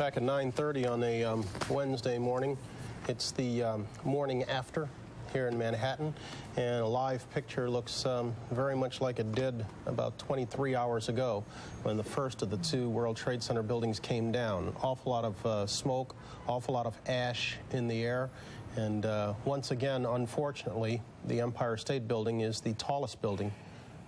Back at 9:30 on a Wednesday morning. It's the morning after here in Manhattan, and a live picture looks very much like it did about 23 hours ago when the first of the two World Trade Center buildings came down. An awful lot of smoke, awful lot of ash in the air, and once again, unfortunately, the Empire State Building is the tallest building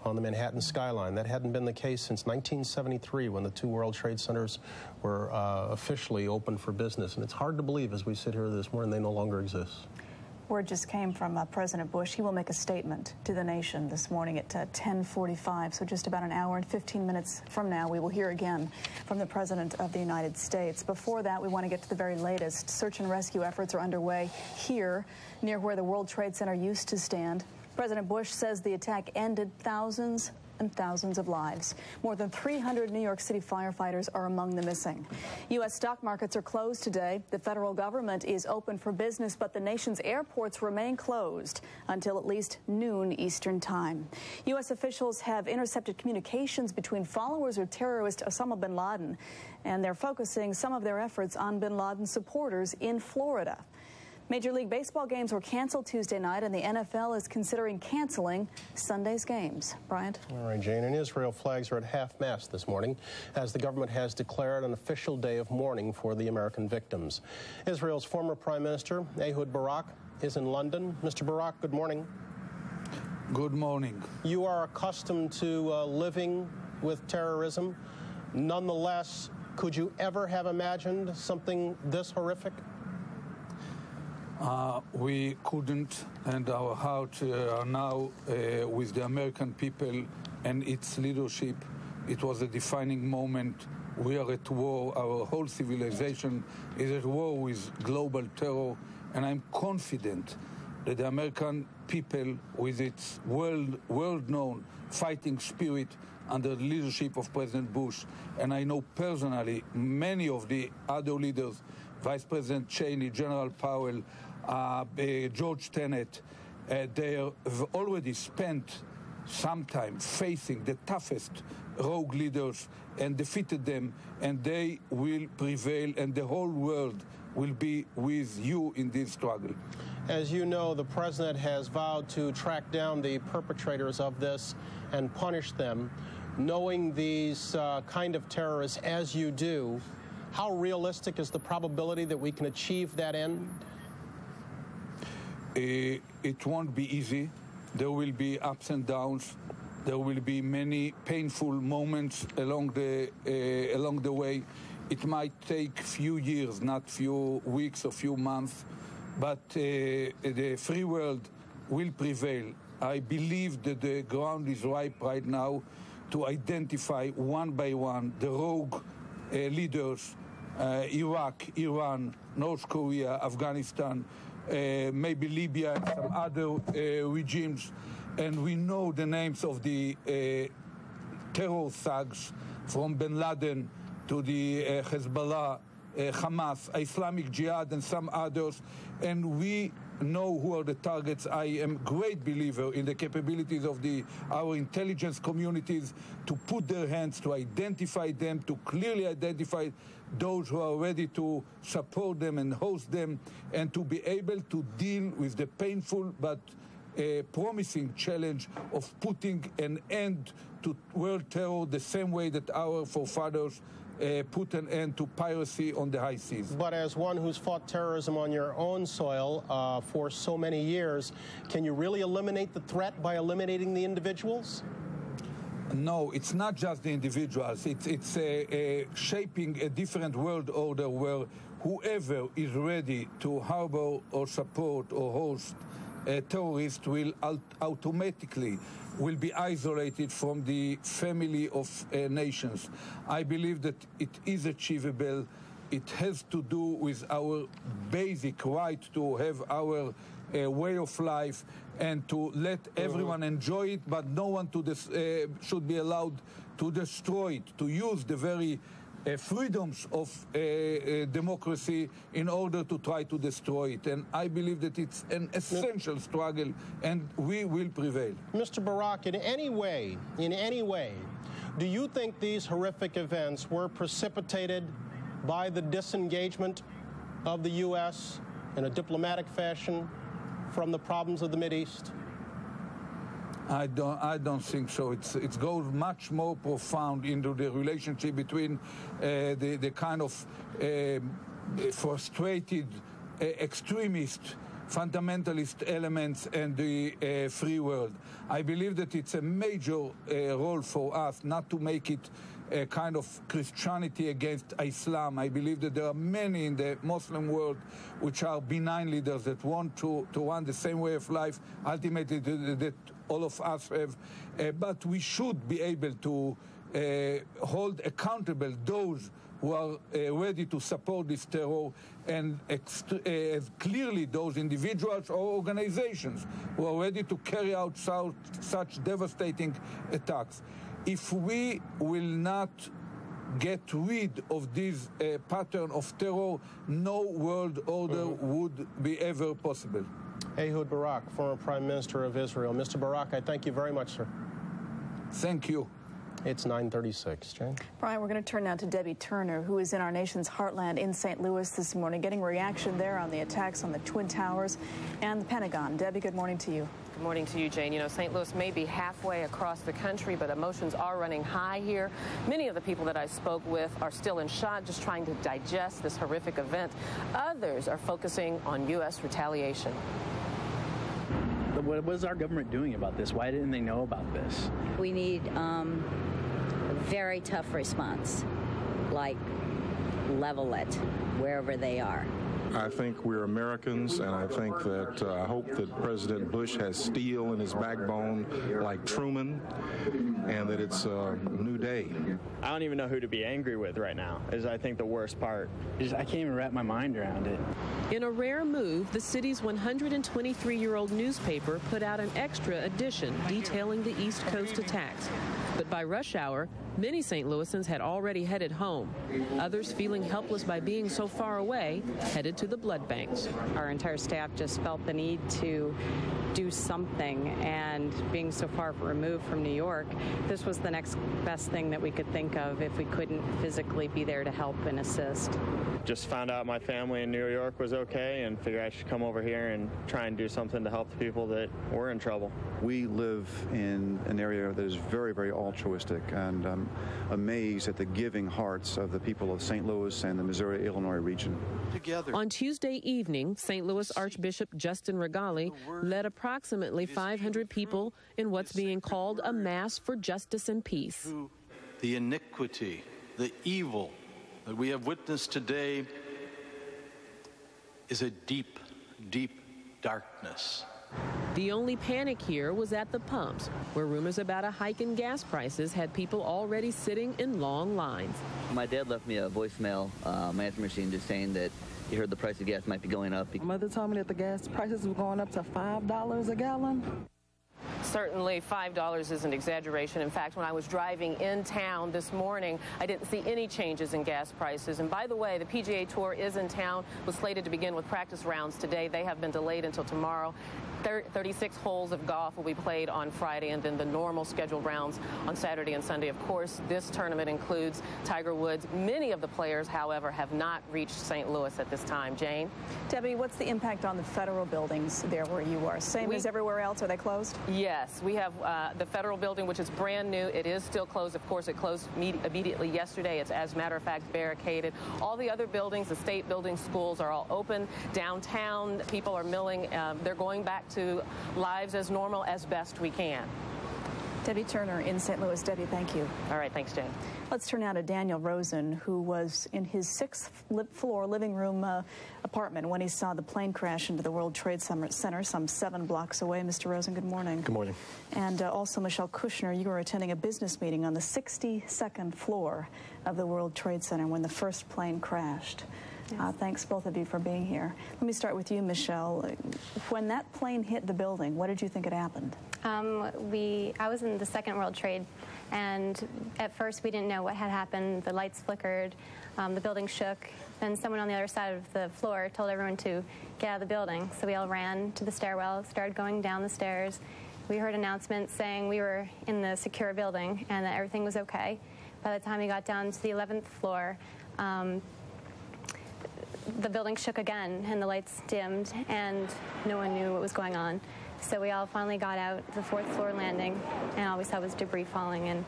on the Manhattan skyline. That hadn't been the case since 1973 when the two World Trade Centers were officially open for business. And it's hard to believe as we sit here this morning they no longer exist. Word just came from President Bush. He will make a statement to the nation this morning at 10:45. So just about an hour and 15 minutes from now, we will hear again from the President of the United States. Before that, we want to get to the very latest. Search and rescue efforts are underway here near where the World Trade Center used to stand. President Bush says the attack ended thousands and thousands of lives. More than 300 New York City firefighters are among the missing. U.S. stock markets are closed today. The federal government is open for business, but the nation's airports remain closed until at least noon Eastern time. U.S. officials have intercepted communications between followers of terrorist Osama bin Laden, and they're focusing some of their efforts on bin Laden supporters in Florida. Major League Baseball games were canceled Tuesday night, and the NFL is considering canceling Sunday's games. Bryant? All right, Jane. In Israel, flags are at half-mast this morning as the government has declared an official day of mourning for the American victims. Israel's former Prime Minister, Ehud Barak, is in London. Mr. Barak, good morning. Good morning. You are accustomed to living with terrorism. Nonetheless, could you ever have imagined something this horrific? We couldn't, and our hearts are now with the American people and its leadership. It was a defining moment. We are at war. Our whole civilization is at war with global terror, and I'm confident that the American people, with its world-known fighting spirit under the leadership of President Bush, and I know personally many of the other leaders, Vice President Cheney, General Powell, George Tenet, they have already spent some time facing the toughest rogue leaders and defeated them, and they will prevail, and the whole world will be with you in this struggle. As you know, the president has vowed to track down the perpetrators of this and punish them. Knowing these kind of terrorists as you do, how realistic is the probability that we can achieve that end? It won't be easy. There will be ups and downs. There will be many painful moments along the way. It might take few years, not few weeks or few months, but the free world will prevail. I believe that the ground is ripe right now to identify one by one the rogue leaders, Iraq, Iran, North Korea, Afghanistan, maybe Libya and some other regimes. And we know the names of the terror thugs from bin Laden to the Hezbollah, Hamas, Islamic Jihad, and some others. And we know who are the targets. I am a great believer in the capabilities of our intelligence communities to put their hands, to identify them, to clearly identify those who are ready to support them and host them, and to be able to deal with the painful but promising challenge of putting an end to world terror the same way that our forefathers put an end to piracy on the high seas. But as one who's fought terrorism on your own soil for so many years, can you really eliminate the threat by eliminating the individuals? No, it's not just the individuals. It's shaping a different world order where whoever is ready to harbor or support or host a terrorist will automatically be isolated from the family of nations. I believe that it is achievable. It has to do with our basic right to have our way of life and to let everyone enjoy it, but no one should be allowed to destroy it, to use the very freedoms of democracy in order to try to destroy it. And I believe that it's an essential struggle, and we will prevail. Mr. Barak, in any way, do you think these horrific events were precipitated by the disengagement of the U.S. in a diplomatic fashion from the problems of the Mideast? I don't think so. It goes much more profound into the relationship between the kind of frustrated extremist fundamentalist elements and the free world. I believe that it's a major role for us not to make it a kind of Christianity against Islam. I believe that there are many in the Muslim world which are benign leaders that want to run the same way of life, ultimately that all of us have. But we should be able to hold accountable those who are ready to support this terror, and clearly those individuals or organizations who are ready to carry out such devastating attacks. If we will not get rid of this pattern of terror, no world order would be ever possible. Ehud Barak, former Prime Minister of Israel. Mr. Barak, I thank you very much, sir. Thank you. It's 9:36, Jane. Brian, we're going to turn now to Debbie Turner, who is in our nation's heartland in St. Louis this morning, getting reaction there on the attacks on the Twin Towers and the Pentagon. Debbie, good morning to you. Good morning to you, Jane. You know, St. Louis may be halfway across the country, but emotions are running high here. Many of the people that I spoke with are still in shock, just trying to digest this horrific event. Others are focusing on U.S. retaliation. What is our government doing about this? Why didn't they know about this? We need a very tough response, like level it wherever they are. I think we're Americans, and I think that I hope that President Bush has steel in his backbone like Truman, and that it's a new day. I don't even know who to be angry with right now, is I think the worst part. I can't even wrap my mind around it. In a rare move, the city's 123-year-old newspaper put out an extra edition detailing the East Coast attacks. But by rush hour, many St. Louisans had already headed home. Others, feeling helpless by being so far away, headed to the blood banks. Our entire staff just felt the need to do something, and being so far removed from New York, this was the next best thing that we could think of if we couldn't physically be there to help and assist. Just found out my family in New York was okay and figured I should come over here and try and do something to help the people that were in trouble. We live in an area that is very, very altruistic, and I'm amazed at the giving hearts of the people of St. Louis and the Missouri-Illinois region. Together. On Tuesday evening, St. Louis Archbishop Justin Regali led approximately 500 people in what's being called a Mass for Justice and Peace. The iniquity, the evil that we have witnessed today is a deep, deep darkness. The only panic here was at the pumps, where rumors about a hike in gas prices had people already sitting in long lines. My dad left me a voicemail, my answering machine, just saying that he heard the price of gas might be going up. My mother told me that the gas prices were going up to $5 a gallon. Certainly, $5 is an exaggeration. In fact, when I was driving in town this morning, I didn't see any changes in gas prices. And by the way, the PGA Tour is in town, was slated to begin with practice rounds today. They have been delayed until tomorrow. 36 holes of golf will be played on Friday, and then the normal scheduled rounds on Saturday and Sunday. Of course, this tournament includes Tiger Woods. Many of the players, however, have not reached St. Louis at this time. Jane? Debbie, what's the impact on the federal buildings there where you are? Same as everywhere else? Are they closed? Yes. We have the federal building, which is brand new. It is still closed. Of course, it closed immediately yesterday. It's, as a matter of fact, barricaded. All the other buildings, the state buildings, schools, are all open. Downtown, people are milling. They're going back to lives as normal as best we can. Debbie Turner in St. Louis. Debbie, thank you. All right, thanks, Jane. Let's turn now to Daniel Rosen, who was in his 6th floor living room apartment when he saw the plane crash into the World Trade Center some 7 blocks away. Mr. Rosen, good morning. Good morning. And also, Michelle Kushner, you were attending a business meeting on the 62nd floor of the World Trade Center when the first plane crashed. Yes. Thanks, both of you, for being here. Let me start with you, Michelle. When that plane hit the building, what did you think had happened? I was in the 2nd World Trade, and at first we didn't know what had happened. The lights flickered, the building shook, and someone on the other side of the floor told everyone to get out of the building. So we all ran to the stairwell, started going down the stairs. We heard announcements saying we were in the secure building and that everything was okay. By the time we got down to the 11th floor, the building shook again and the lights dimmed and no one knew what was going on. So we all finally got out the 4th floor landing, and all we saw was debris falling, and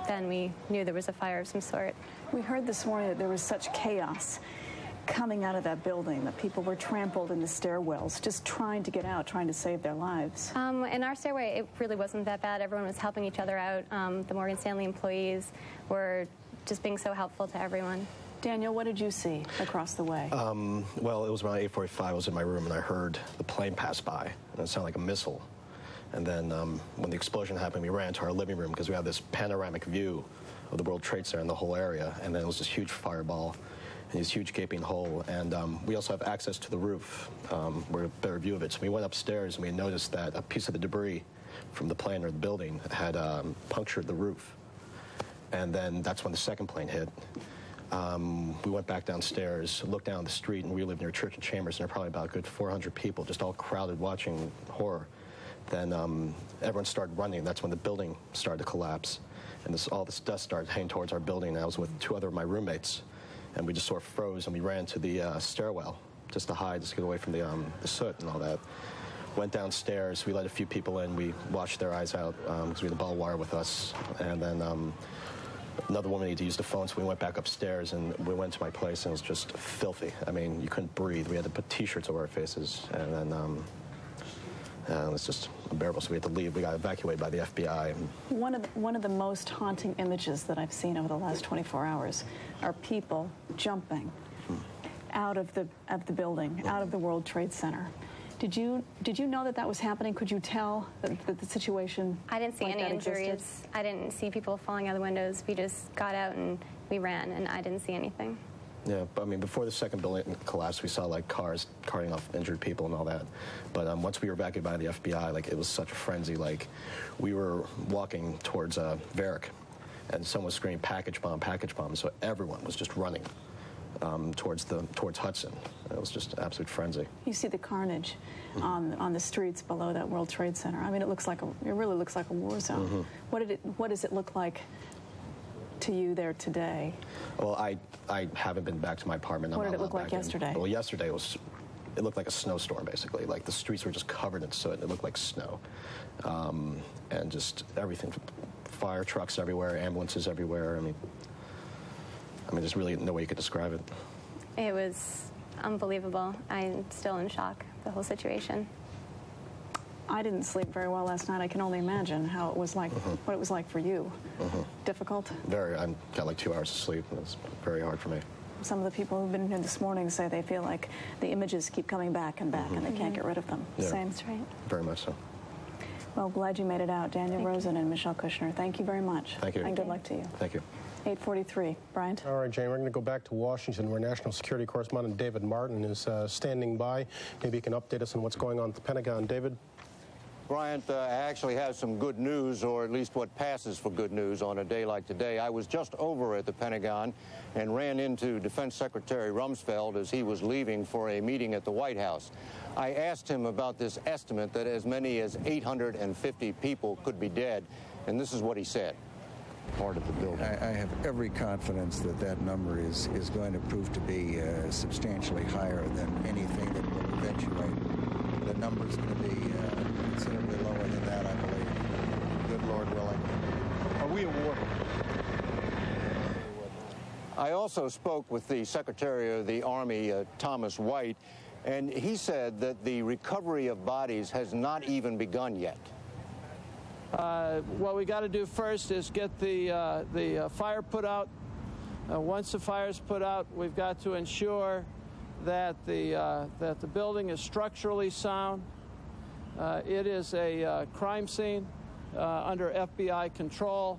then we knew there was a fire of some sort. We heard this morning that there was such chaos coming out of that building, that people were trampled in the stairwells, just trying to get out, trying to save their lives. In our stairway, it really wasn't that bad. Everyone was helping each other out. The Morgan Stanley employees were just being so helpful to everyone. Daniel, what did you see across the way? Well, it was around 8:45. I was in my room, and I heard the plane pass by, and it sounded like a missile. And then when the explosion happened, we ran to our living room because we have this panoramic view of the World Trade Center and the whole area. And then it was this huge fireball and this huge gaping hole. And we also have access to the roof. We're a better view of it. So we went upstairs, and we noticed that a piece of the debris from the plane or the building had punctured the roof. And then that's when the second plane hit. We went back downstairs, looked down the street, and we live near Church and Chambers, and there are probably about a good 400 people just all crowded watching horror. Then everyone started running. That's when the building started to collapse. And all this dust started heading towards our building. And I was with 2 other of my roommates, and we just sort of froze, and we ran to the stairwell just to hide, just to get away from the soot and all that. Went downstairs. We let a few people in. We washed their eyes out because we had the barbed wire with us. And then another woman needed to use the phone, so we went back upstairs, and we went to my place, and it was just filthy. I mean, you couldn't breathe. We had to put T-shirts over our faces, and then it was just unbearable, so we had to leave. We got evacuated by the FBI. One of the most haunting images that I've seen over the last 24 hours are people jumping out of the building, out of the World Trade Center. Did you know that was happening? Could you tell that the situation? I didn't see any injuries. I didn't see people falling out of the windows. We just got out and we ran, and I didn't see anything. Yeah, but I mean, before the second building collapsed, we saw like cars carting off injured people and all that. But once we were evacuated by the FBI, like it was such a frenzy. Like we were walking towards Varick, and someone was screaming package bomb, so everyone was just running towards Hudson. It was just absolute frenzy. You see the carnage on the streets below that World Trade Center. I mean, it really looks like a war zone. What does it look like to you there today? Well, I haven't been back to my apartment. What did it look like yesterday? Well, yesterday it looked like a snowstorm, basically. Like the streets were just covered in soot, and it looked like snow. And just everything, fire trucks everywhere, ambulances everywhere. I mean, there's really no way you could describe it. It was unbelievable. I'm still in shock, the whole situation. I didn't sleep very well last night. I can only imagine how it was like, what it was like for you. Difficult? Very. I got like 2 hours of sleep. It was very hard for me. Some of the people who've been here this morning say they feel like the images keep coming back and back, and they can't get rid of them. Yeah. Same. That's right. Very much so. Well, glad you made it out. Daniel Rosen and Michelle Kushner, thank you very much. Thank you. And good luck to you. Thank you. 8:43. Bryant? All right, Jane, we're going to go back to Washington, where national security correspondent David Martin is standing by. Maybe you can update us on what's going on at the Pentagon. David? Bryant, I actually have some good news, or at least what passes for good news on a day like today. I was just over at the Pentagon and ran into Defense Secretary Rumsfeld as he was leaving for a meeting at the White House. I asked him about this estimate that as many as 850 people could be dead, and this is what he said. Part of the building. I have every confidence that that number is going to prove to be substantially higher than anything that will eventuate. The number is going to be considerably lower than that, I believe. Good Lord willing. Are we a war? I also spoke with the Secretary of the Army, Thomas White, and he said that the recovery of bodies has not even begun yet. What we got to do first is get the fire put out. Once the fire is put out, we've got to ensure that the building is structurally sound. It is a crime scene under FBI control,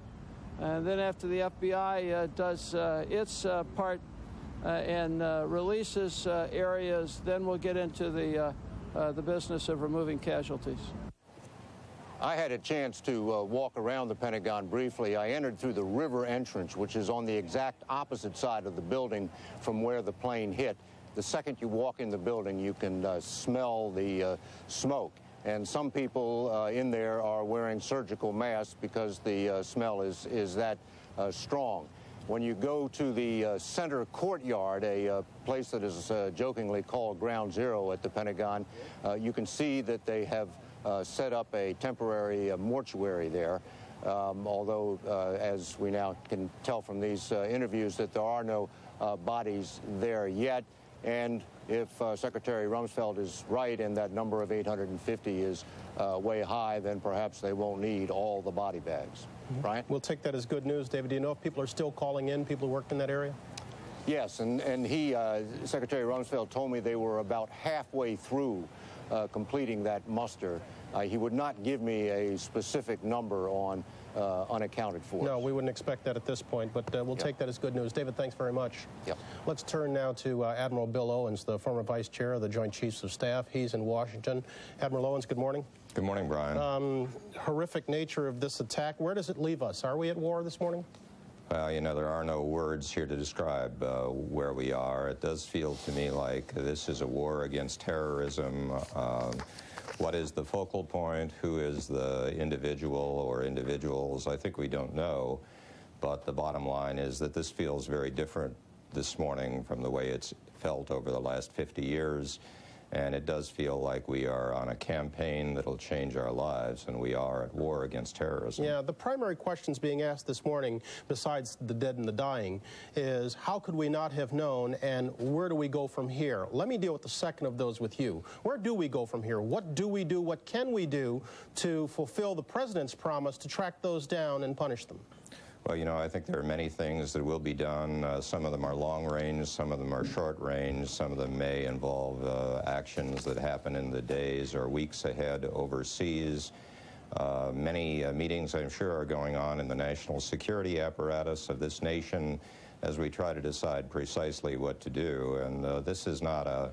and then after the FBI does its part and releases areas, then we'll get into the business of removing casualties. I had a chance to walk around the Pentagon briefly. I entered through the river entrance, which is on the exact opposite side of the building from where the plane hit. The second you walk in the building, you can smell the smoke. And some people in there are wearing surgical masks because the smell is that strong. When you go to the center courtyard, a place that is jokingly called Ground Zero at the Pentagon, you can see that they have set up a temporary mortuary there. Although, as we now can tell from these interviews, that there are no bodies there yet. And if Secretary Rumsfeld is right and that number of 850 is way high, then perhaps they won't need all the body bags. Brian? We'll take that as good news. David, do you know if people are still calling in, people who worked in that area? Yes, and Secretary Rumsfeld told me they were about halfway through completing that muster. He would not give me a specific number on unaccounted for. No, we wouldn't expect that at this point, but we'll take that as good news. David, thanks very much. Yep. Let's turn now to Admiral Bill Owens, the former Vice Chair of the Joint Chiefs of Staff. He's in Washington. Admiral Owens, good morning. Good morning, Brian. Horrific nature of this attack. Where does it leave us? Are we at war this morning? Well, you know, there are no words here to describe where we are. It does feel to me like this is a war against terrorism. What is the focal point? Who is the individual or individuals? I think we don't know. But the bottom line is that this feels very different this morning from the way it's felt over the last 50 years. And it does feel like we are on a campaign that'll change our lives, and we are at war against terrorism. Yeah, the primary questions being asked this morning, besides the dead and the dying, is how could we not have known, and where do we go from here? Let me deal with the second of those with you. Where do we go from here? What do we do? What can we do to fulfill the president's promise to track those down and punish them? Well, you know, I think there are many things that will be done. Some of them are long range, some of them are short range, some of them may involve actions that happen in the days or weeks ahead overseas. Many meetings, I'm sure, are going on in the national security apparatus of this nation as we try to decide precisely what to do. And this is not a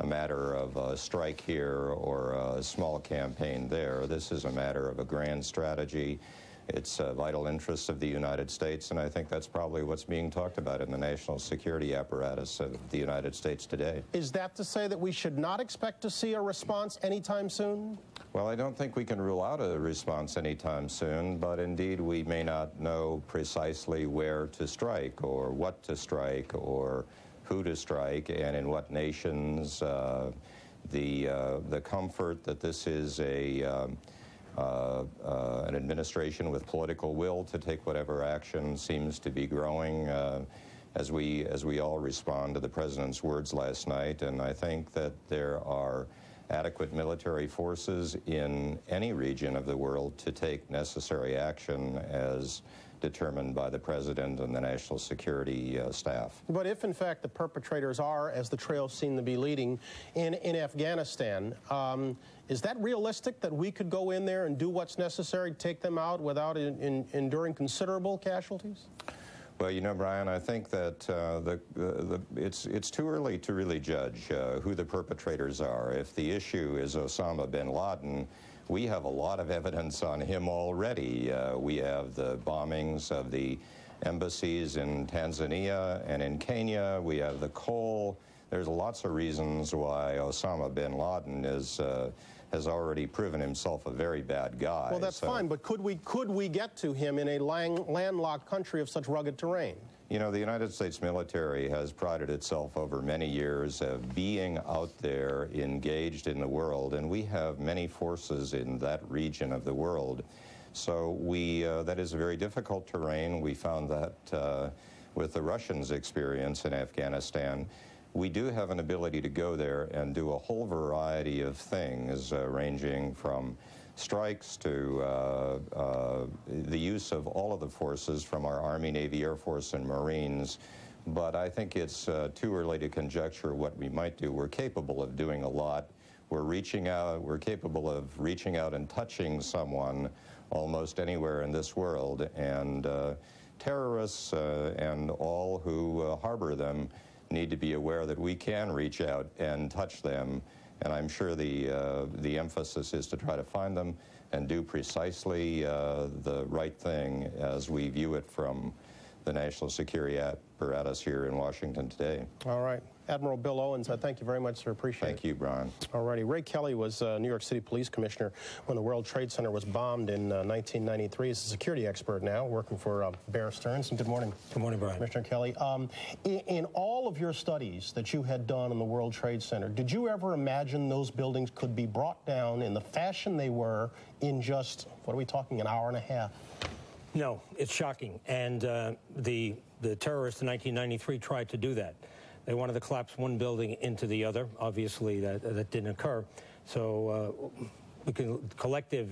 matter of a strike here or a small campaign there. This is a matter of a grand strategy. It's a vital interest of the United States, and I think that's probably what's being talked about in the national security apparatus of the United States today. Is that to say that we should not expect to see a response anytime soon? Well, I don't think we can rule out a response anytime soon, but indeed we may not know precisely where to strike or what to strike or who to strike and in what nations. The comfort that this is an administration with political will to take whatever action seems to be growing as we all respond to the president's words last night. And I think that there are adequate military forces in any region of the world to take necessary action as determined by the president and the national security staff. But if, in fact, the perpetrators are, as the trails seem to be leading, in Afghanistan, is that realistic that we could go in there and do what's necessary to take them out without enduring considerable casualties? Well, you know, Brian, I think that it's too early to really judge who the perpetrators are. If the issue is Osama bin Laden, we have a lot of evidence on him already. We have the bombings of the embassies in Tanzania and in Kenya. We have the coal. There's lots of reasons why Osama bin Laden has already proven himself a very bad guy. Well, that's fine, but could we get to him in a landlocked country of such rugged terrain? You know, the United States military has prided itself over many years of being out there engaged in the world, and we have many forces in that region of the world. So that is a very difficult terrain. We found that with the Russians' experience in Afghanistan. We do have an ability to go there and do a whole variety of things, ranging from strikes to the use of all of the forces from our Army, Navy, Air Force, and Marines. But I think it's too early to conjecture what we might do. We're capable of doing a lot. We're reaching out. We're capable of reaching out and touching someone almost anywhere in this world. And terrorists and all who harbor them need to be aware that we can reach out and touch them, and I'm sure the emphasis is to try to find them and do precisely the right thing as we view it from the national security apparatus here in Washington today. All right. Admiral Bill Owens, thank you very much, sir. Appreciate it. Thank you, Brian. All righty. Ray Kelly was New York City Police Commissioner when the World Trade Center was bombed in 1993. He's a security expert now, working for Bear Stearns. And good morning. Good morning, Brian. Commissioner Kelly. In all of your studies that you had done in the World Trade Center, did you ever imagine those buildings could be brought down in the fashion they were in just, what are we talking, an hour and a half? No, it's shocking. And the terrorists in 1993 tried to do that. They wanted to collapse one building into the other. Obviously, that didn't occur. So collective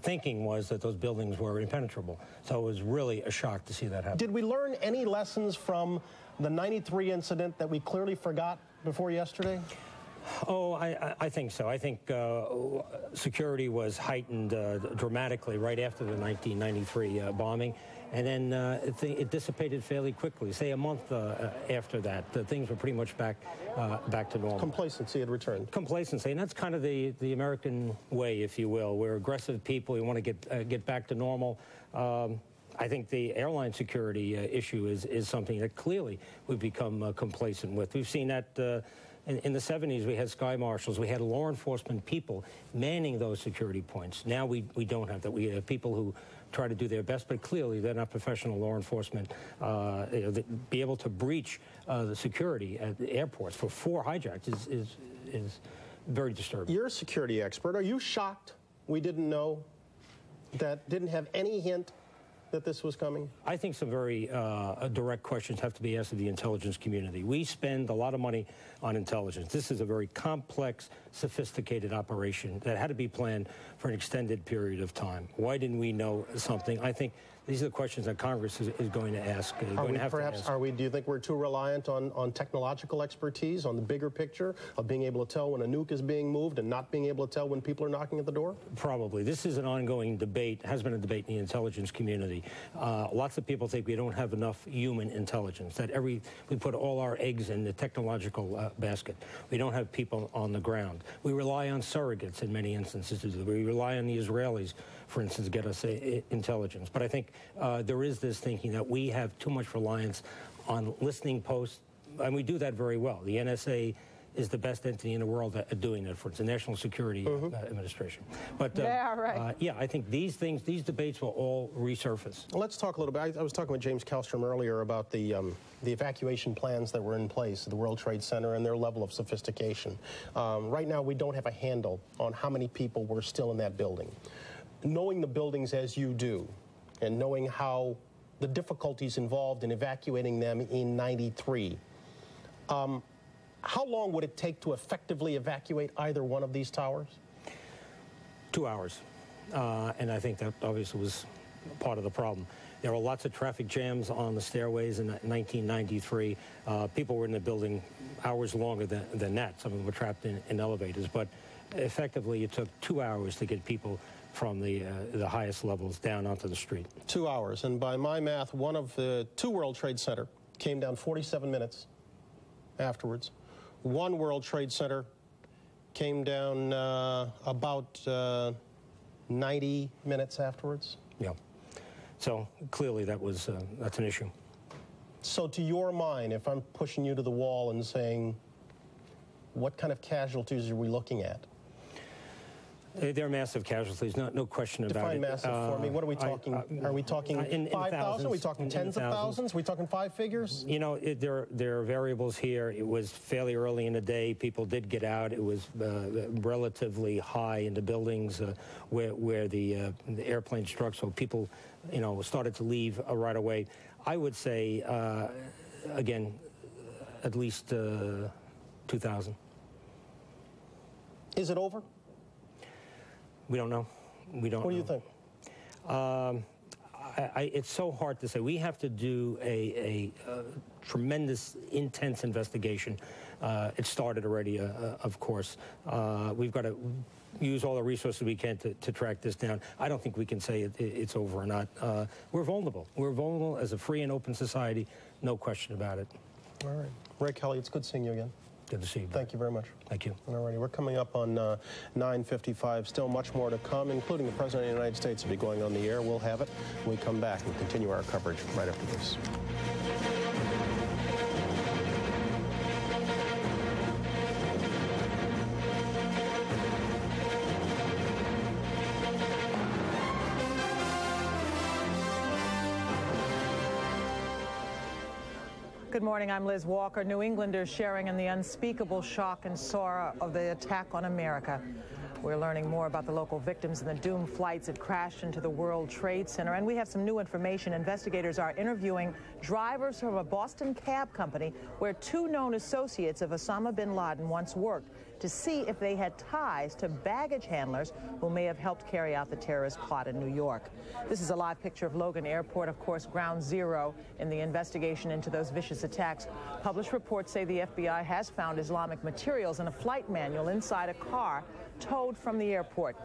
thinking was that those buildings were impenetrable. So it was really a shock to see that happen. Did we learn any lessons from the 93 incident that we clearly forgot before yesterday? Oh, I think so. I think security was heightened dramatically right after the 1993 bombing, and then it dissipated fairly quickly. Say a month after that, things were pretty much back to normal. Complacency had returned. Complacency, and that's kind of the American way, if you will. We're aggressive people. We want to get back to normal. I think the airline security issue is something that clearly we've become complacent with. We've seen that. In the 70s, we had sky marshals. We had law enforcement people manning those security points. Now we don't have that. We have people who try to do their best, but clearly they're not professional law enforcement. Be able to breach the security at the airports for 4 hijacks is very disturbing. You're a security expert. Are you shocked we didn't know, that didn't have any hint that this was coming? I think some very direct questions have to be asked of the intelligence community. We spend a lot of money on intelligence. This is a very complex, sophisticated operation that had to be planned for an extended period of time. Why didn't we know something? I think these are the questions that Congress is going to ask. Do you think we're too reliant on technological expertise, on the bigger picture of being able to tell when a nuke is being moved and not being able to tell when people are knocking at the door? Probably. This is an ongoing debate, has been a debate in the intelligence community. Lots of people think we don't have enough human intelligence, that we put all our eggs in the technological basket. We don't have people on the ground. We rely on surrogates in many instances. We rely on the Israelis, for instance, to get us intelligence. But I think there is this thinking that we have too much reliance on listening posts, and we do that very well. The NSA is the best entity in the world at doing that, for instance, the National Security Administration. But yeah, I think these debates will all resurface. Let's talk a little bit. I was talking with James Kallstrom earlier about the evacuation plans that were in place at the World Trade Center and their level of sophistication. Right now, we don't have a handle on how many people were still in that building. Knowing the buildings as you do, and knowing how the difficulties involved in evacuating them in '93, how long would it take to effectively evacuate either one of these towers? 2 hours. And I think that obviously was part of the problem. There were lots of traffic jams on the stairways in 1993. People were in the building hours longer than that. Some of them were trapped in elevators. But effectively, it took 2 hours to get people from the highest levels down onto the street. 2 hours. And by my math, one of the 2 World Trade Center came down 47 minutes afterwards. 1 World Trade Center came down about 90 minutes afterwards. Yeah. So clearly that's an issue. So to your mind, if I'm pushing you to the wall and saying, what kind of casualties are we looking at? They're massive casualties, no question about it. Define massive for me. What are we talking? Are we talking 5,000? Are we talking tens of thousands? Are we talking 5 figures? You know, there are variables here. It was fairly early in the day. People did get out. It was relatively high in the buildings where the airplane struck, so people, started to leave right away. I would say, again, at least 2,000. Is it over? We don't know. We don't know. What do you think? It's so hard to say. We have to do a tremendous, intense investigation. It started already, of course. We've got to use all the resources we can to track this down. I don't think we can say it's over or not. We're vulnerable. We're vulnerable as a free and open society, no question about it. All right. Ray Kelly, it's good seeing you again. Good to see you. Thank you very much. Thank you. All righty, we're coming up on 9:55. Still much more to come, including the President of the United States will be going on the air. We'll have it when we come back and continue our coverage right after this. Good morning, I'm Liz Walker. New Englanders sharing in the unspeakable shock and sorrow of the attack on America. We're learning more about the local victims and the doomed flights that crashed into the World Trade Center. And we have some new information. Investigators are interviewing drivers from a Boston cab company where two known associates of Osama bin Laden once worked to see if they had ties to baggage handlers who may have helped carry out the terrorist plot in New York. This is a live picture of Logan Airport, of course, ground zero in the investigation into those vicious attacks. Published reports say the FBI has found Islamic materials in a flight manual inside a car towed from the airport.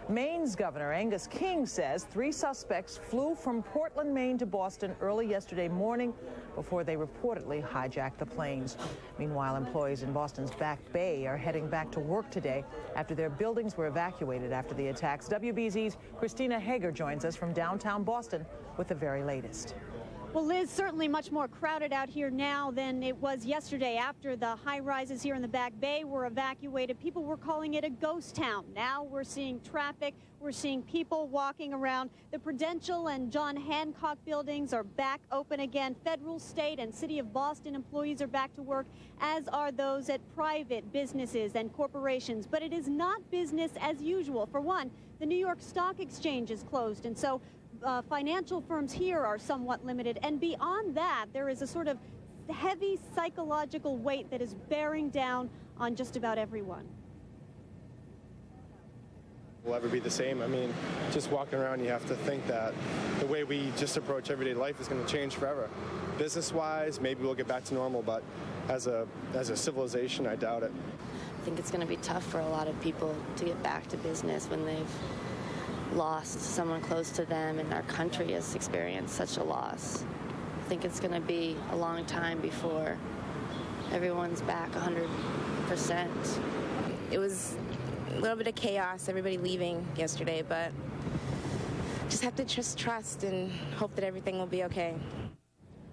Maine's Governor Angus King says 3 suspects flew from Portland, Maine to Boston early yesterday morning before they reportedly hijacked the planes. Meanwhile, employees in Boston's Back Bay are heading back to work today after their buildings were evacuated after the attacks. WBZ's Christina Hager joins us from downtown Boston with the very latest. Well, Liz, certainly much more crowded out here now than it was yesterday after the high-rises here in the Back Bay were evacuated. People were calling it a ghost town. Now we're seeing traffic. We're seeing people walking around. The Prudential and John Hancock buildings are back open again. Federal, state, and City of Boston employees are back to work, as are those at private businesses and corporations. But it is not business as usual. For one, the New York Stock Exchange is closed, and so financial firms here are somewhat limited. And beyond that, there is a sort of heavy psychological weight that is bearing down on just about everyone. Will ever be the same? I mean, just walking around, you have to think that the way we just approach everyday life is going to change forever. Business-wise, maybe we'll get back to normal, but as a civilization, I doubt it. I think it's going to be tough for a lot of people to get back to business when they've lost someone close to them, and our country has experienced such a loss. I think it's going to be a long time before everyone's back 100%. It was a little bit of chaos, everybody leaving yesterday, but just have to just trust and hope that everything will be okay.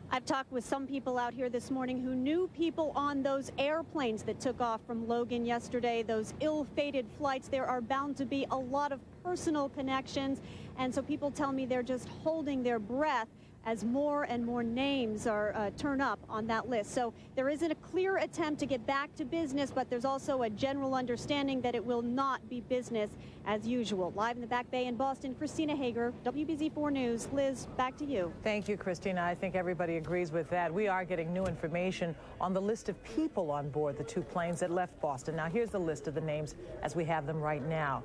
I've talked with some people out here this morning who knew people on those airplanes that took off from Logan yesterday, those ill-fated flights. There are bound to be a lot of personal connections, and so people tell me they're just holding their breath as more and more names are turn up on that list. So there isn't a clear attempt to get back to business, but there's also a general understanding that it will not be business as usual. Live in the Back Bay in Boston, Christina Hager, WBZ4 News. Liz, back to you. Thank you, Christina. I think everybody agrees with that. We are getting new information on the list of people on board the 2 planes that left Boston. Now, here's the list of the names as we have them right now.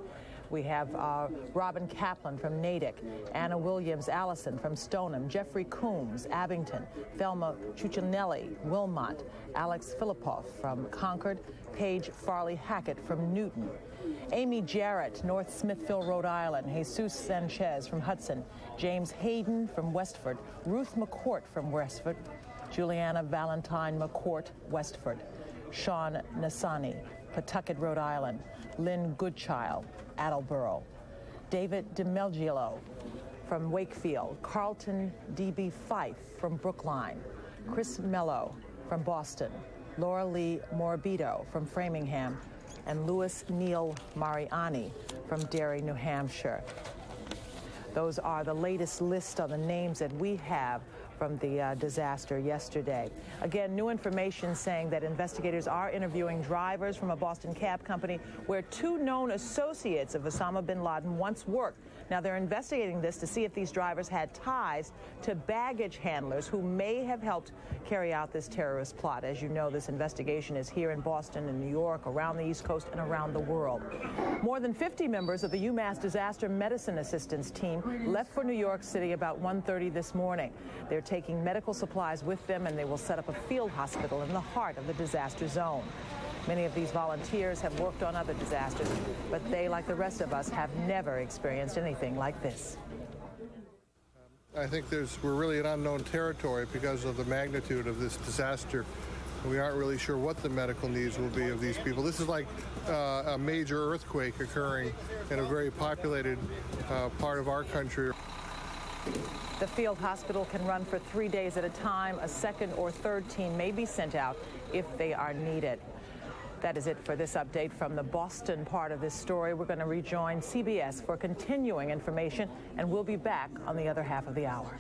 We have Robin Kaplan from Natick, Anna Williams Allison from Stoneham, Jeffrey Coombs, Abington, Thelma Cuccinelli, Wilmot, Alex Filippov from Concord, Paige Farley Hackett from Newton, Amy Jarrett, North Smithville, Rhode Island, Jesus Sanchez from Hudson, James Hayden from Westford, Ruth McCourt from Westford, Juliana Valentine McCourt, Westford, Sean Nassani, Pawtucket, Rhode Island, Lynn Goodchild, Attleboro, David DeMelgilo from Wakefield, Carlton D.B. Fife from Brookline, Chris Mello from Boston, Laura Lee Morbido from Framingham, and Louis Neil Mariani from Derry, New Hampshire. Those are the latest list on the names that we have from the disaster yesterday. Again, new information saying that investigators are interviewing drivers from a Boston cab company where 2 known associates of Osama bin Laden once worked. Now, they're investigating this to see if these drivers had ties to baggage handlers who may have helped carry out this terrorist plot. As you know, this investigation is here in Boston and New York, around the East Coast, and around the world. More than 50 members of the UMass Disaster Medicine Assistance Team left for New York City about 1:30 this morning. They're taking medical supplies with them, and they will set up a field hospital in the heart of the disaster zone. Many of these volunteers have worked on other disasters, but they, like the rest of us, have never experienced anything like this. I think we're really in unknown territory because of the magnitude of this disaster. We aren't really sure what the medical needs will be of these people. This is like a major earthquake occurring in a very populated part of our country. The field hospital can run for 3 days at a time. A second or third team may be sent out if they are needed. That is it for this update from the Boston part of this story. We're going to rejoin CBS for continuing information, and we'll be back on the other half of the hour.